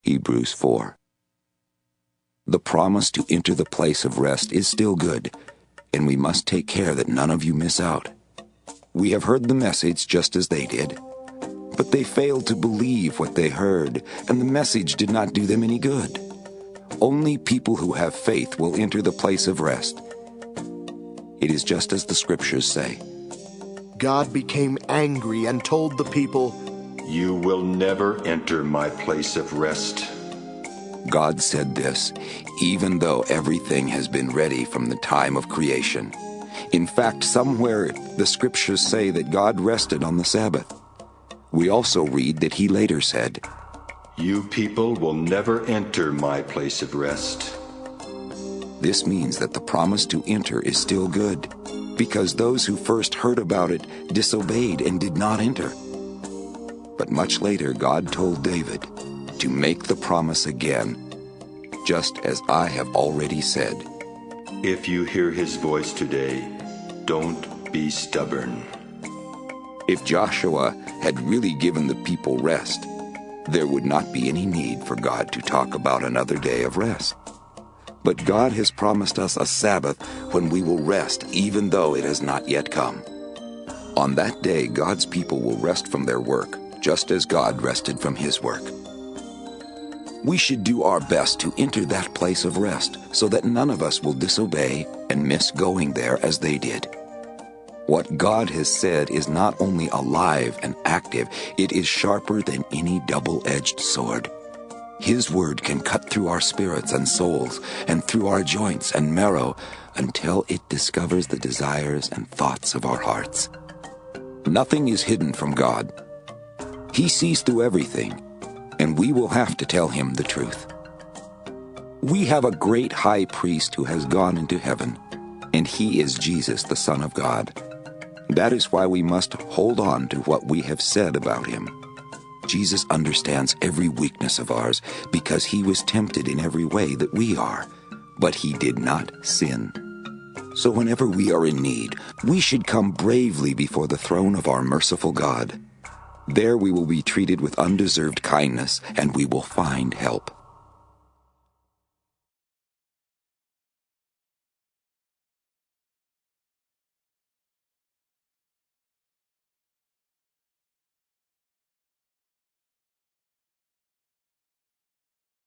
Hebrews 4. The promise to enter the place of rest is still good, and we must take care that none of you miss out. We have heard the message just as they did, but they failed to believe what they heard, and the message did not do them any good. Only people who have faith will enter the place of rest. It is just as the scriptures say. God became angry and told the people, "You will never enter my place of rest." God said this, even though everything has been ready from the time of creation. In fact, somewhere the scriptures say that God rested on the Sabbath. We also read that he later said, "You people will never enter my place of rest." This means that the promise to enter is still good, because those who first heard about it disobeyed and did not enter. But much later, God told David to make the promise again, just as I have already said. If you hear his voice today, don't be stubborn. If Joshua had really given the people rest, there would not be any need for God to talk about another day of rest. But God has promised us a Sabbath when we will rest, even though it has not yet come. On that day, God's people will rest from their work, just as God rested from his work. We should do our best to enter that place of rest so that none of us will disobey and miss going there as they did. What God has said is not only alive and active, it is sharper than any double-edged sword. His word can cut through our spirits and souls and through our joints and marrow until it discovers the desires and thoughts of our hearts. Nothing is hidden from God. He sees through everything, and we will have to tell him the truth. We have a great high priest who has gone into heaven, and he is Jesus, the Son of God. That is why we must hold on to what we have said about him. Jesus understands every weakness of ours because he was tempted in every way that we are, but he did not sin. So whenever we are in need, we should come bravely before the throne of our merciful God. There we will be treated with undeserved kindness, and we will find help.